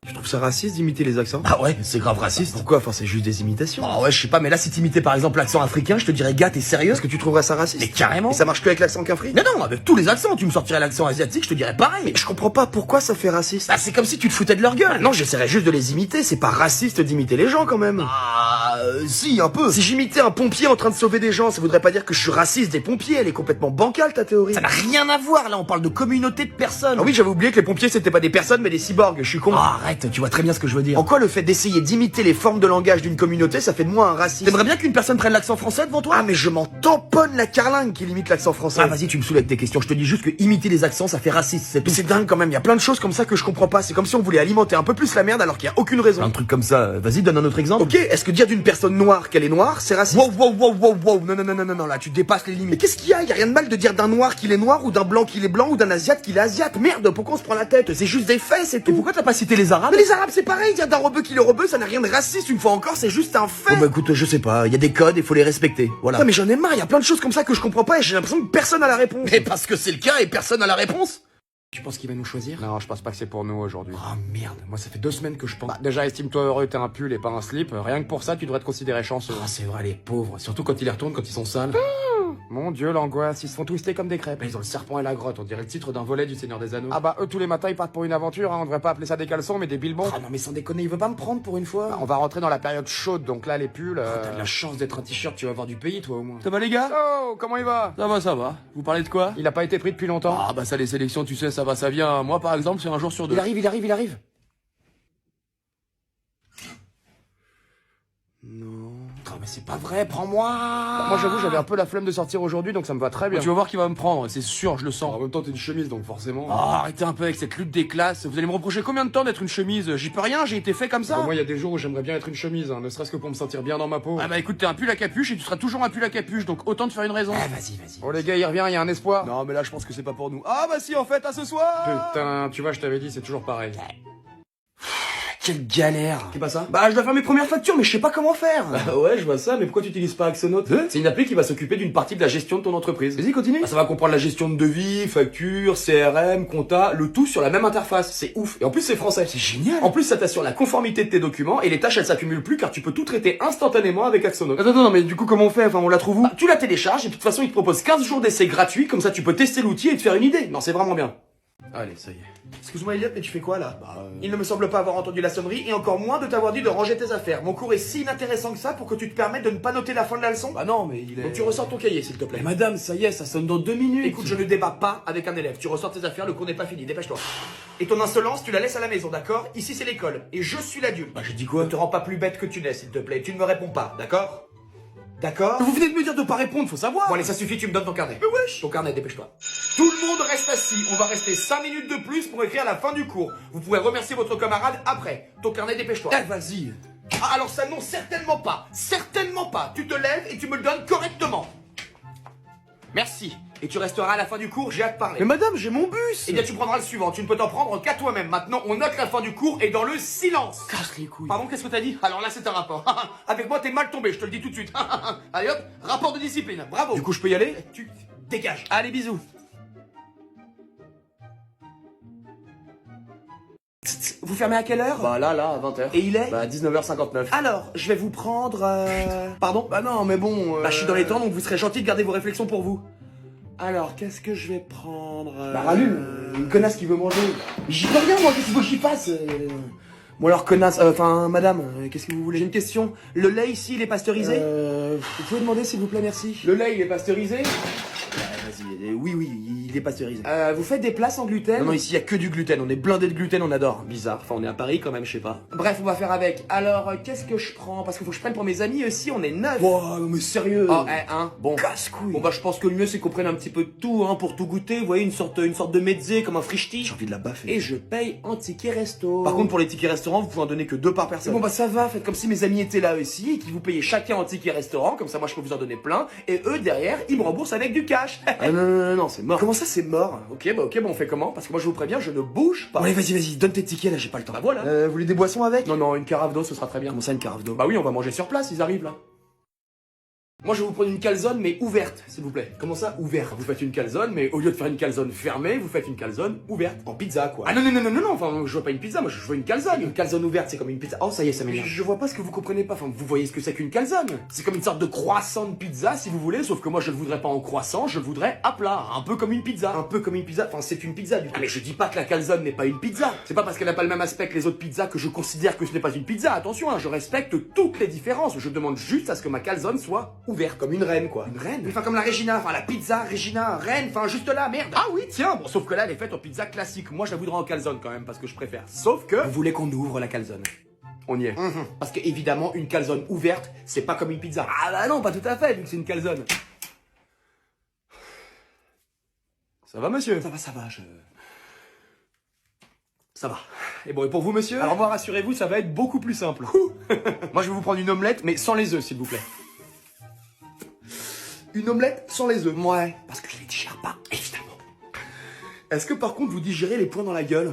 Tu trouves ça raciste d'imiter les accents? Ah ouais, c'est grave raciste. Pourquoi? Enfin, c'est juste des imitations. Ah ouais, je sais pas, mais là, si t'imitais par exemple l'accent africain, je te dirais, gars, t'es sérieux? Est-ce que tu trouverais ça raciste? Mais carrément. Et ça marche que avec l'accent qu'afrique? Non, non, avec tous les accents, tu me sortirais l'accent asiatique, je te dirais pareil. Mais je comprends pas pourquoi ça fait raciste. Bah, c'est comme si tu te foutais de leur gueule. Non, j'essaierais juste de les imiter, c'est pas raciste d'imiter les gens quand même. Ah, si, un peu. Si j'imitais un pompier en train de sauver des gens, ça voudrait pas dire que je suis raciste des pompiers, elle est complètement bancale ta théorie. Ça n'a rien à voir, là, on parle de communauté de personnes. Ah oui, j'avais oublié que les pompiers c'était pas des personnes mais des cyborgs, je suis con. Ah, arrête, tu vois très bien ce que je veux dire. En quoi le fait d'essayer d'imiter les formes de langage d'une communauté, ça fait de moi un raciste? T'aimerais bien qu'une personne prenne l'accent français devant toi? Ah mais je m'en tamponne la carlingue qui limite l'accent français. Ah, vas-y, tu me saoules avec tes questions, je te dis juste que imiter les accents, ça fait raciste, c'est Mais tout. c'est dingue quand même, il y a plein de choses comme ça que je comprends pas, c'est comme si on voulait alimenter un peu plus la merde alors qu'il y a aucune raison. Un truc comme ça, vas-y, donne un autre exemple. Ok, est-ce que dire d'une personne noire qu'elle est noire, c'est raciste? Wow, non, là, tu dépasses les Mais limites. qu'est-ce qu'il y a? Y a rien de mal de dire d'un noir qu'il est noir ou d'un blanc qu'il est blanc ou d'un asiate qu'il est asiate. Merde, pourquoi on se prend la tête? C'est juste des faits, c'est tout. Et pourquoi t'as pas cité les arabes? Mais les arabes c'est pareil, dire d'un rebeu qu'il est rebeu, ça n'a rien de raciste une fois encore, c'est juste un fait. Bon bah écoute, je sais pas, il y a des codes, il faut les respecter, voilà. Non mais j'en ai marre, y a plein de choses comme ça que je comprends pas et j'ai l'impression que personne a la réponse. Mais parce que c'est le cas et personne n'a la réponse. Tu penses qu'il va nous choisir? Non, je pense pas que c'est pour nous aujourd'hui. Oh merde, moi ça fait 2 semaines que je pense. Bah, déjà, estime-toi heureux, t'es un pull et pas un slip. Rien que pour ça, tu devrais te considérer chanceux. Ah c'est vrai les pauvres, surtout quand ils les retournent quand ils sont sales. Mon dieu, l'angoisse, ils se font twister comme des crêpes. Bah, ils ont le serpent et la grotte, on dirait le titre d'un volet du Seigneur des Anneaux. Ah bah, eux, tous les matins, ils partent pour une aventure, hein. On devrait pas appeler ça des caleçons, mais des bilbons. Ah non mais sans déconner, il veut pas me prendre pour une fois. Bah, on va rentrer dans la période chaude, donc là, les pulls... T'as de la chance d'être un t-shirt, tu vas voir du pays toi au moins. Ça va les gars? Oh, comment il va? Ça va. Vous parlez de quoi? Il a pas été pris depuis longtemps. Ah bah ça les sélections, tu sais, ça va, ça vient. Moi par exemple, c'est un jour sur deux. Il arrive. Non. Oh mais c'est pas vrai, prends-moi. Bah, moi, j'avoue, j'avais un peu la flemme de sortir aujourd'hui, donc ça me va très bien. Tu vas voir qu'il va me prendre, c'est sûr, je le sens. En même temps, t'es une chemise, donc forcément... Ah, arrêtez un peu avec cette lutte des classes. Vous allez me reprocher combien de temps d'être une chemise? J'y peux rien, j'ai été fait comme ça. Bon, moi, il y a des jours où j'aimerais bien être une chemise, hein, ne serait-ce que pour me sentir bien dans ma peau. Ah bah écoute, t'es un pull à capuche et tu seras toujours un pull à capuche, donc autant te faire une raison. Ah vas-y. Oh les gars, il revient, il y a un espoir. Non mais là je pense que c'est pas pour nous. Ah bah si en fait, à ce soir. Putain, tu vois, je t'avais dit, c'est toujours pareil. Quelle galère. C'est pas ça? Bah je dois faire mes premières factures mais je sais pas comment faire. Bah ouais, je vois ça, mais pourquoi tu utilises pas Axonote? C'est une appli qui va s'occuper d'une partie de la gestion de ton entreprise. Vas-y, continue. Bah, ça va comprendre la gestion de devis, factures, CRM, compta, le tout sur la même interface. C'est ouf. Et en plus c'est français. C'est génial. En plus ça t'assure la conformité de tes documents et les tâches elles s'accumulent plus car tu peux tout traiter instantanément avec Axonote. Attends, mais du coup comment on fait? Enfin on la trouve où? Bah, tu la télécharges et de toute façon ils te proposent 15 jours d'essai gratuit, comme ça tu peux tester l'outil et te faire une idée. Non, c'est vraiment bien. Allez, ça y est. Excuse-moi Elliot, mais tu fais quoi là? Il ne me semble pas avoir entendu la sonnerie et encore moins de t'avoir dit de ranger tes affaires. Mon cours est si inintéressant que ça pour que tu te permettes de ne pas noter la fin de la leçon? Bah non, mais il est... Donc tu ressors ton cahier s'il te plaît. Mais madame, ça y est, ça sonne dans 2 minutes. Écoute, je ne débat pas avec un élève. Tu ressors tes affaires, le cours n'est pas fini, dépêche-toi. Et ton insolence, tu la laisses à la maison, d'accord? Ici c'est l'école. Et je suis l'adulte. Bah j'ai dit quoi? Ne te rends pas plus bête que tu n'es, s'il te plaît. Tu ne me réponds pas, d'accord? D'accord? Vous venez de me dire de pas répondre, faut savoir. Bon allez, ça suffit, tu me donnes ton carnet. Mais wesh. Ton carnet, dépêche-toi. Tout le monde reste assis. On va rester 5 minutes de plus pour écrire la fin du cours. Vous pourrez remercier votre camarade après. Ton carnet, dépêche-toi. Eh vas-y. Ah, alors ça non, certainement pas. Certainement pas. Tu te lèves et tu me le donnes correctement. Merci. Et tu resteras à la fin du cours, j'ai hâte de parler. Mais madame, j'ai mon bus. Eh bien, tu prendras le suivant. Tu ne peux t'en prendre qu'à toi-même. Maintenant, on note la fin du cours et dans le silence. Casse les couilles. Pardon, qu'est-ce que t'as dit? Alors là, c'est un rapport. Avec moi, t'es mal tombé, je te le dis tout de suite. Allez hop, rapport de discipline. Bravo. Du coup, je peux y aller? Tu dégages. Allez, bisous. Vous fermez à quelle heure? Bah là, à 20h. Et il est? Bah 19h59. Alors, je vais vous prendre... Pardon? Bah non, mais bon... Bah, je suis dans les temps, donc vous serez gentil de garder vos réflexions pour vous. Alors, qu'est-ce que je vais prendre? Bah rallume, une connasse qui veut manger. J'y peux rien, moi, qu'est-ce qu'il faut que j'y fasse? Bon alors, connasse, enfin, madame, qu'est-ce que vous voulez? J'ai une question. Le lait ici, il est pasteurisé? Vous pouvez demander, s'il vous plaît, merci. Le lait, il est pasteurisé? Vas-y, oui, il est pasteurisé. Vous faites des plats sans gluten? Non, ici, il y a que du gluten. On est blindé de gluten, on adore. Bizarre. Enfin, on est à Paris quand même, je sais pas. Bref, on va faire avec. Alors, qu'est-ce que je prends? Parce qu'il faut que je prenne pour mes amis aussi, on est 9. Wow, non mais sérieux. Oh, bon. Casse-couille. Bon bah je pense que le mieux c'est qu'on prenne un petit peu de tout hein, pour tout goûter, vous voyez une sorte de mezzé comme un frichti. J'ai envie de la baffer. Et je paye en ticket resto. Par contre pour les tickets restaurants, vous pouvez en donner que 2 par personne. Bon bah ça va, faites comme si mes amis étaient là aussi et qu'ils vous payaient chacun en ticket restaurant, comme ça moi je peux vous en donner plein et eux derrière ils me remboursent avec du cash. Ah non, c'est mort. Comment ça c'est mort? Ok, on fait comment? Parce que moi je vous préviens, je ne bouge pas. Bon, allez, vas-y, donne tes tickets là, j'ai pas le temps. Bah voilà. Vous voulez des boissons avec? Non, une carafe d'eau ce sera très bien. Comment ça, une carafe d'eau? Bah oui, on va manger sur place, ils arrivent là. Moi, je vais vous prendre une calzone, mais ouverte, s'il vous plaît. Comment ça, ouverte? Vous faites une calzone, mais au lieu de faire une calzone fermée, vous faites une calzone ouverte. En pizza, quoi. Ah non, non, non, non, non, non, enfin, je veux pas une pizza, moi, je veux une calzone. Une calzone ouverte, c'est comme une pizza. Oh, ça y est, ça m'énerve. Je vois pas ce que vous comprenez pas. Enfin, vous voyez ce que c'est qu'une calzone? C'est comme une sorte de croissant de pizza, si vous voulez, sauf que moi, je le voudrais pas en croissant, je le voudrais à plat. Un peu comme une pizza. Un peu comme une pizza. Enfin, c'est une pizza, du coup. Ah, mais je dis pas que la calzone n'est pas une pizza. C'est pas parce qu'elle n'a pas le même aspect que les autres pizzas que je considère que ce n'est pas une pizza. Attention, hein, je respecte toutes les différences. Je demande juste à ce que ma calzone soit ouverte, comme une reine, quoi. Une reine? Enfin, comme la Regina, enfin, la pizza Regina, reine, enfin, juste là, merde. Ah oui, tiens, bon, sauf que là, elle est faite en pizza classique. Moi, je la voudrais en calzone quand même, parce que je préfère. Sauf que... Vous voulez qu'on ouvre la calzone? On y est. Parce que, évidemment, une calzone ouverte, c'est pas comme une pizza. Ah bah non, pas tout à fait, vu que c'est une calzone. Ça va, monsieur? Ça va, Ça va. Et bon, et pour vous, monsieur? Alors moi, rassurez-vous, ça va être beaucoup plus simple. Moi, je vais vous prendre une omelette, mais sans les œufs, s'il vous plaît. Une omelette sans les œufs. Ouais, parce que je les digère pas, évidemment. Est-ce que par contre, vous digérez les poings dans la gueule?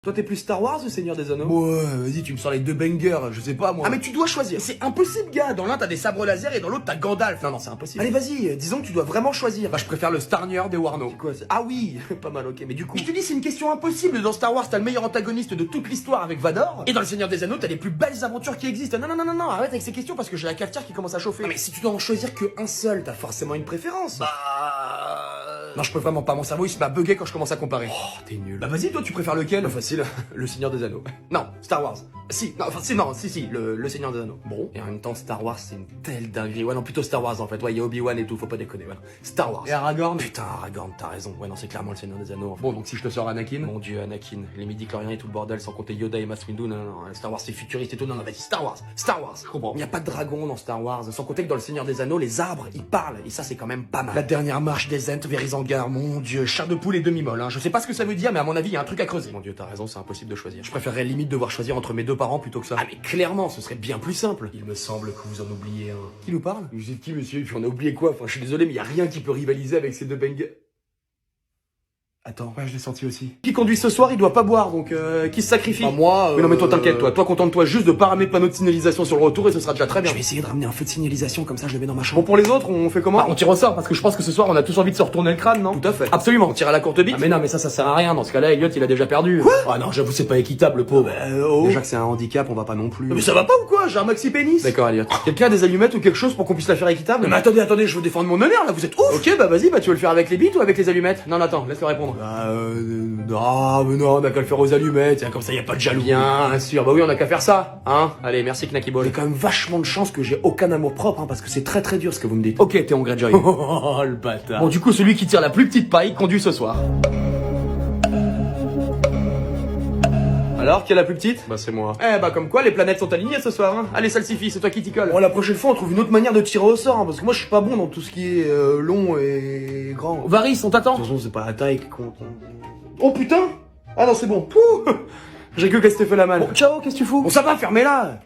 Toi, t'es plus Star Wars ou Seigneur des Anneaux? Ouais, vas-y, tu me sors les deux bangers, je sais pas, moi. Ah, mais tu dois choisir. C'est impossible, gars. Dans l'un, t'as des sabres laser et dans l'autre, t'as Gandalf. Non, non, c'est impossible. Allez, vas-y, disons que tu dois vraiment choisir. Bah, je préfère le Starnier des Warno. C'est quoi, ça? Ah oui, pas mal, ok. Mais du coup, je te dis, c'est une question impossible. Dans Star Wars, t'as le meilleur antagoniste de toute l'histoire avec Vador. Et dans le Seigneur des Anneaux, t'as les plus belles aventures qui existent. Non, non, non, non, non, arrête avec ces questions parce que j'ai la cafetière qui commence à chauffer. Non, mais si tu dois en choisir qu'un seul, t'as forcément une préférence. Bah... Non, je peux vraiment pas. Mon cerveau, il se m'a bugué quand je commence à comparer. Oh, t'es nul. Bah, vas-y, toi, tu préfères lequel? Bah, facile. Le Seigneur des Anneaux. Non, Star Wars. Si, non, enfin, si, le Seigneur des Anneaux. Bon. Et en même temps, Star Wars, c'est une telle dinguerie. Ouais, non, plutôt Star Wars, en fait. Ouais, il y a Obi-Wan et tout, faut pas déconner, ouais. Star Wars. Et Aragorn? Putain, Aragorn, t'as raison. Ouais, non, c'est clairement le Seigneur des Anneaux. Bon, donc si je te sors Anakin? Mon dieu, Anakin. Les midi-chloriens et tout le bordel, sans compter Yoda et Mace Windu. Non, non, non. Star Wars, c'est futuriste et tout. Non, non, vas-y, Star Wars. Star Wars. Je comprends. Il n'y a pas de dragon dans Star Wars. Sans compter que dans le Seigneur des Anneaux, les arbres, ils parlent. Et ça, c'est quand même pas mal. La dernière marche des Ents vers Isengard, mon dieu. Chair de poule et demi-molle, hein. Je sais pas ce que ça veut dire, mais à mon avis, il y a un truc à creuser. Mon dieu, t'as raison, c'est impossible de choisir. Je préférerais limite devoir choisir entre mes deux parents plutôt que ça. Ah, mais clairement, ce serait bien plus simple. Il me semble que vous en oubliez un. Qui nous parle? Vous êtes qui, monsieur? Puis on a oublié quoi? Enfin, je suis désolé, mais il y a rien qui peut rivaliser avec ces deux bangers. Attends, ouais, je l'ai senti aussi. Qui conduit ce soir, il doit pas boire, donc qui se sacrifie? Bah, moi, mais non, mais toi, t'inquiète, toi, contente-toi juste de pas ramener de panneau de signalisation sur le retour et ce sera déjà très bien. Je vais essayer de ramener un feu de signalisation, comme ça je le mets dans ma chambre. Bon, pour les autres, on fait comment? Bah, on tire au sort, parce que je pense que ce soir, on a tous envie de se retourner le crâne, non? Tout à fait. Absolument. On tire à la courte bite? Ah, mais non, mais ça sert à rien. Dans ce cas-là, Elliot, il a déjà perdu. Quoi? Ah non, j'avoue, c'est pas équitable, le pauvre. Déjà que c'est un handicap, on va pas non plus. Mais ça va pas ou quoi? J'ai un maxi pénis. D'accord, Elliot. Quelqu'un a des allumettes ou quelque chose pour qu'on puisse la faire équitable? Mais attendez, je veux défendre mon honneur, là, vous êtes ouf! Ok, bah vas-y, bah tu veux le faire avec les bites ou avec les allumettes? Non, attends, laisse-le répondre. Ah, mais non, on a qu'à le faire aux allumettes, hein, comme ça y a pas de jaloux. Bien sûr, bah oui, on a qu'à faire ça, hein. Allez, merci Knacky Ball. J'ai quand même vachement de chance que j'ai aucun amour propre, hein, parce que c'est très très dur ce que vous me dites. Ok, t'es en Greyjoy. Oh, le bâtard. Bon, du coup, celui qui tire la plus petite paille conduit ce soir. Alors, qui est la plus petite? Bah, c'est moi. Eh bah, comme quoi, les planètes sont alignées ce soir, hein. Allez, salsifie, c'est toi qui t'y colle. Bon, la prochaine fois, on trouve une autre manière de tirer au sort, hein, parce que moi, je suis pas bon dans tout ce qui est long et grand. Varys, on t'attend. De toute façon, c'est pas la taille qui compte. Oh putain! Ah non, c'est bon. Pouh. J'ai que qu'elle s'était fait la malle. Bon, ciao, qu'est-ce que tu fous? Bon, ça va, fermez-la.